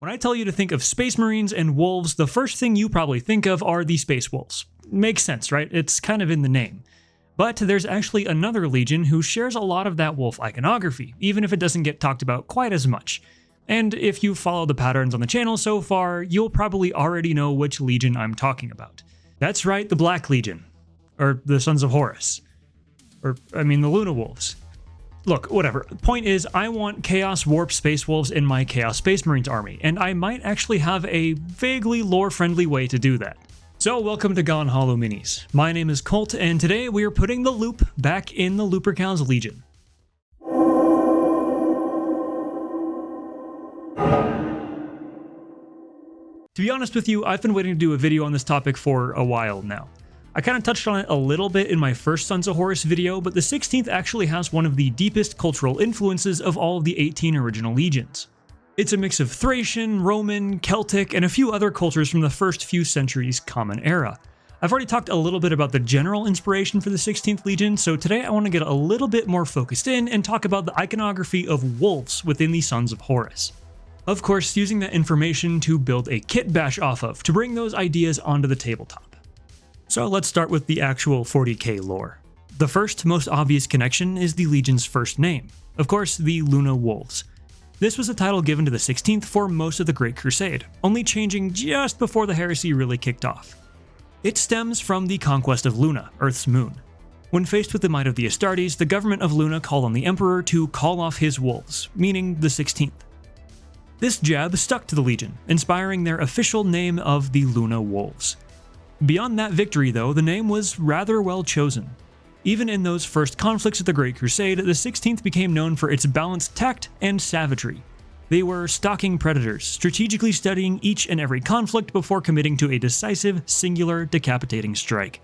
When I tell you to think of Space Marines and wolves, the first thing you probably think of are the Space Wolves. Makes sense, right? It's kind of in the name. But there's actually another legion who shares a lot of that wolf iconography, even if it doesn't get talked about quite as much. And if you've followed the patterns on the channel so far, you'll probably already know which legion I'm talking about. That's right, the Black Legion. Or the Sons of Horus. The Luna Wolves. Look, whatever. Point is, I want Chaos Warp Space Wolves in my Chaos Space Marines army, and I might actually have a vaguely lore-friendly way to do that. So welcome to GoneHollowMinis. My name is Colt, and today we are putting the loop back in the Lupercal's Legion. To be honest with you, I've been waiting to do a video on this topic for a while now. I kind of touched on it a little bit in my first Sons of Horus video, but the 16th actually has one of the deepest cultural influences of all of the 18 original legions. It's a mix of Thracian, Roman, Celtic, and a few other cultures from the first few centuries Common Era. I've already talked a little bit about the general inspiration for the 16th Legion, so today I want to get a little bit more focused in and talk about the iconography of wolves within the Sons of Horus. Of course, using that information to build a Kitbash off of, to bring those ideas onto the tabletop. So let's start with the actual 40k lore. The first, most obvious connection is the Legion's first name. Of course, the Luna Wolves. This was a title given to the 16th for most of the Great Crusade, only changing just before the heresy really kicked off. It stems from the conquest of Luna, Earth's moon. When faced with the might of the Astartes, the government of Luna called on the Emperor to call off his wolves, meaning the 16th. This jab stuck to the Legion, inspiring their official name of the Luna Wolves. Beyond that victory though, the name was rather well chosen. Even in those first conflicts of the Great Crusade, the 16th became known for its balanced tact and savagery. They were stalking predators, strategically studying each and every conflict before committing to a decisive, singular, decapitating strike.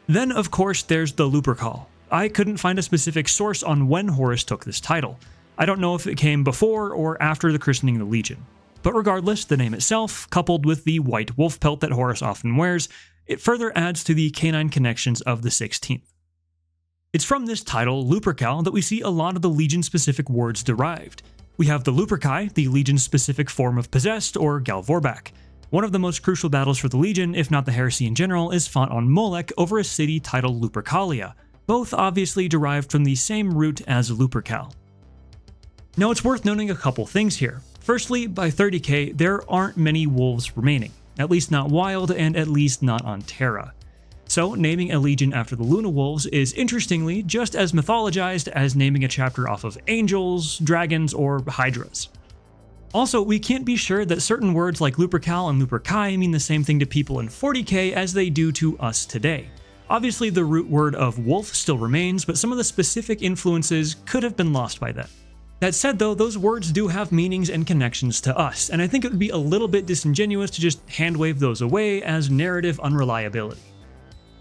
Then of course there's the Lupercal. I couldn't find a specific source on when Horus took this title. I don't know if it came before or after the christening of the Legion. But regardless, the name itself, coupled with the white wolf pelt that Horus often wears, it further adds to the canine connections of the 16th. It's from this title, Lupercal, that we see a lot of the Legion-specific words derived. We have the Luperci, the Legion-specific form of possessed, or Galvorbak. One of the most crucial battles for the Legion, if not the heresy in general, is fought on Molech over a city titled Lupercalia, both obviously derived from the same root as Lupercal. Now it's worth noting a couple things here. Firstly, by 30k, there aren't many wolves remaining, at least not wild and at least not on Terra. So naming a legion after the Luna Wolves is interestingly just as mythologized as naming a chapter off of angels, dragons, or hydras. Also, we can't be sure that certain words like Lupercal and Luperci mean the same thing to people in 40k as they do to us today. Obviously the root word of wolf still remains, but some of the specific influences could have been lost by then. That said though, those words do have meanings and connections to us, and I think it would be a little bit disingenuous to just hand-wave those away as narrative unreliability.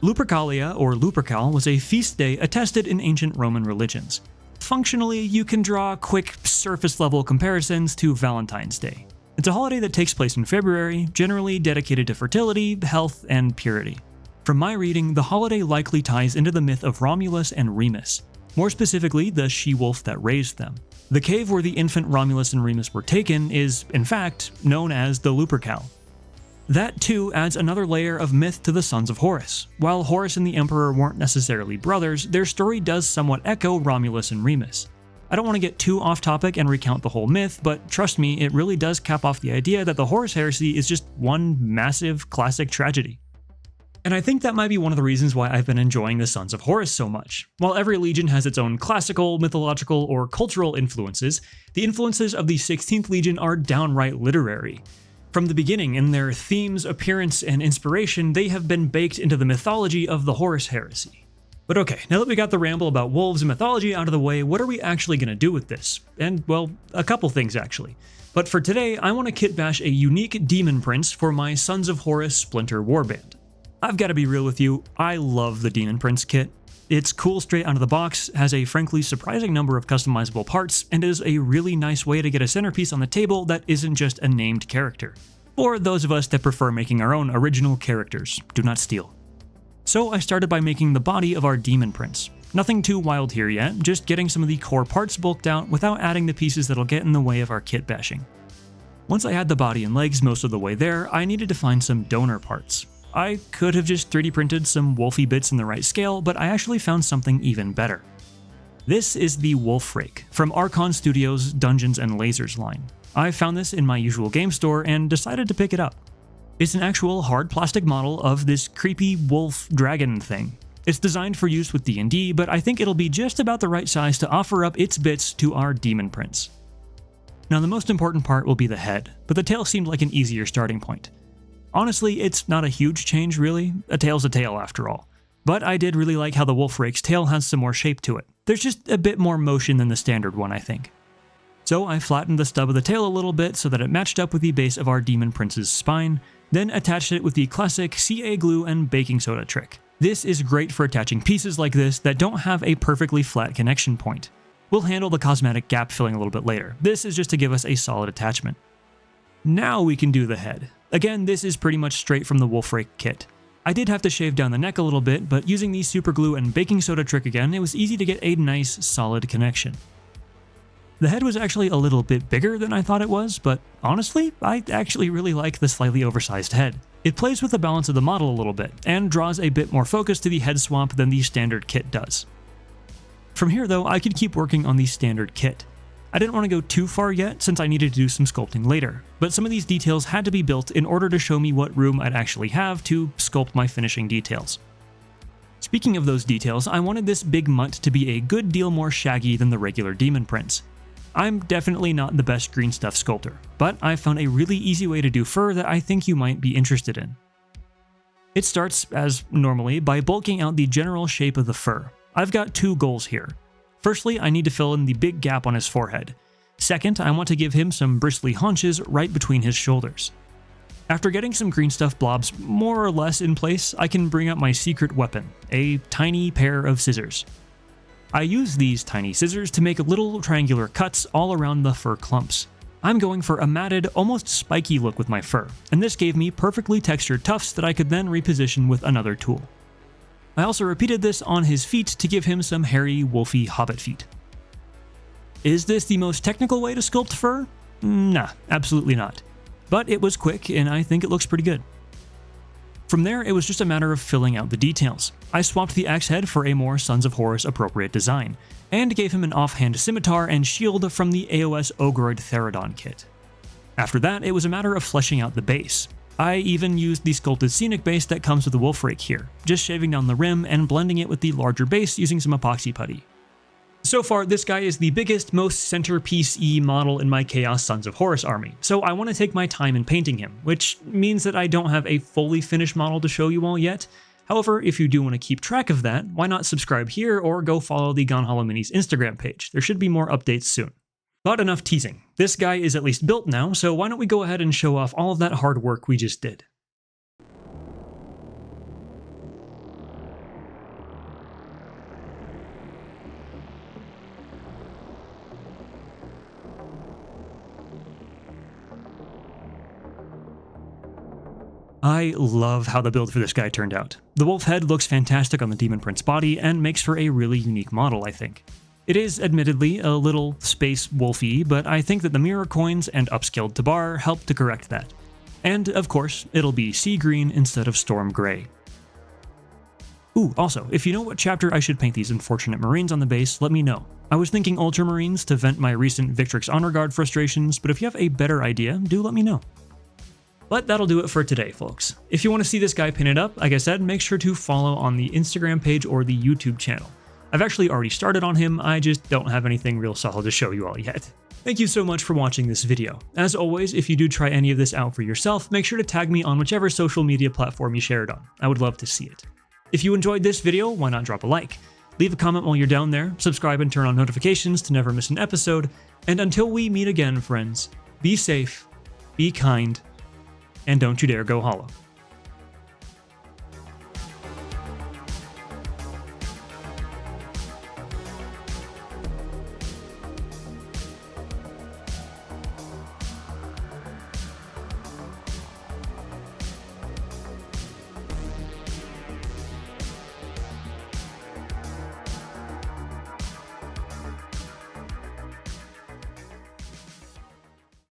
Lupercalia, or Lupercal, was a feast day attested in ancient Roman religions. Functionally, you can draw quick, surface-level comparisons to Valentine's Day. It's a holiday that takes place in February, generally dedicated to fertility, health, and purity. From my reading, the holiday likely ties into the myth of Romulus and Remus, more specifically the she-wolf that raised them. The cave where the infant Romulus and Remus were taken is, in fact, known as the Lupercal. That too adds another layer of myth to the Sons of Horus. While Horus and the Emperor weren't necessarily brothers, their story does somewhat echo Romulus and Remus. I don't want to get too off topic and recount the whole myth, but trust me, it really does cap off the idea that the Horus heresy is just one massive classic tragedy. And I think that might be one of the reasons why I've been enjoying the Sons of Horus so much. While every legion has its own classical, mythological, or cultural influences, the influences of the 16th Legion are downright literary. From the beginning, in their themes, appearance, and inspiration, they have been baked into the mythology of the Horus heresy. But okay, now that we got the ramble about wolves and mythology out of the way, what are we actually going to do with this? And, well, a couple things actually. But for today, I want to kitbash a unique Demon Prince for my Sons of Horus Splinter Warband. I've got to be real with you, I love the Demon Prince kit. It's cool straight out of the box, has a frankly surprising number of customizable parts, and is a really nice way to get a centerpiece on the table that isn't just a named character. For those of us that prefer making our own original characters, do not steal. So I started by making the body of our Demon Prince. Nothing too wild here yet, just getting some of the core parts bulked out without adding the pieces that'll get in the way of our kit bashing. Once I had the body and legs most of the way there, I needed to find some donor parts. I could have just 3D printed some wolfy bits in the right scale, but I actually found something even better. This is the Wolf Rake from Archon Studios' Dungeons & Lasers line. I found this in my usual game store and decided to pick it up. It's an actual hard plastic model of this creepy wolf dragon thing. It's designed for use with D&D, but I think it'll be just about the right size to offer up its bits to our demon prince. Now the most important part will be the head, but the tail seemed like an easier starting point. Honestly, it's not a huge change really, a tail's a tail after all. But I did really like how the Wolf Rake's tail has some more shape to it. There's just a bit more motion than the standard one, I think. So I flattened the stub of the tail a little bit so that it matched up with the base of our demon prince's spine, then attached it with the classic CA glue and baking soda trick. This is great for attaching pieces like this that don't have a perfectly flat connection point. We'll handle the cosmetic gap filling a little bit later. This is just to give us a solid attachment. Now we can do the head. Again, this is pretty much straight from the Wolf Rake kit. I did have to shave down the neck a little bit, but using the super glue and baking soda trick again, it was easy to get a nice, solid connection. The head was actually a little bit bigger than I thought it was, but honestly, I actually really like the slightly oversized head. It plays with the balance of the model a little bit, and draws a bit more focus to the head swamp than the standard kit does. From here though, I could keep working on the standard kit. I didn't want to go too far yet since I needed to do some sculpting later, but some of these details had to be built in order to show me what room I'd actually have to sculpt my finishing details. Speaking of those details, I wanted this big mutt to be a good deal more shaggy than the regular demon prince. I'm definitely not the best green stuff sculptor, but I found a really easy way to do fur that I think you might be interested in. It starts, as normally, by bulking out the general shape of the fur. I've got two goals here. Firstly, I need to fill in the big gap on his forehead. Second, I want to give him some bristly haunches right between his shoulders. After getting some green stuff blobs more or less in place, I can bring out my secret weapon, a tiny pair of scissors. I use these tiny scissors to make little triangular cuts all around the fur clumps. I'm going for a matted, almost spiky look with my fur, and this gave me perfectly textured tufts that I could then reposition with another tool. I also repeated this on his feet to give him some hairy, wolfy hobbit feet. Is this the most technical way to sculpt fur? Nah, absolutely not. But it was quick, and I think it looks pretty good. From there, it was just a matter of filling out the details. I swapped the axe head for a more Sons of Horus appropriate design, and gave him an offhand scimitar and shield from the AOS Ogroid Therodon kit. After that, it was a matter of fleshing out the base. I even used the sculpted scenic base that comes with the Wolf Rake here, just shaving down the rim and blending it with the larger base using some epoxy putty. So far, this guy is the biggest, most centerpiece-y model in my Chaos Sons of Horus army, so I want to take my time in painting him, which means that I don't have a fully finished model to show you all yet. However, if you do want to keep track of that, why not subscribe here or go follow the GoneHollowMinis Instagram page. There should be more updates soon. But enough teasing. This guy is at least built now, so why don't we go ahead and show off all of that hard work we just did. I love how the build for this guy turned out. The wolf head looks fantastic on the Demon Prince body and makes for a really unique model, I think. It is admittedly a little space wolfy, but I think that the mirror coins and upscaled Tabar help to correct that. And of course, it'll be sea green instead of storm gray. Ooh, also, if you know what chapter I should paint these unfortunate Marines on the base, let me know. I was thinking Ultramarines to vent my recent Victrix Honor Guard frustrations, but if you have a better idea, do let me know. But that'll do it for today, folks. If you want to see this guy painted up, like I said, make sure to follow on the Instagram page or the YouTube channel. I've actually already started on him, I just don't have anything real solid to show you all yet. Thank you so much for watching this video. As always, if you do try any of this out for yourself, make sure to tag me on whichever social media platform you share it on. I would love to see it. If you enjoyed this video, why not drop a like? Leave a comment while you're down there, subscribe and turn on notifications to never miss an episode, and until we meet again, friends, be safe, be kind, and don't you dare go hollow.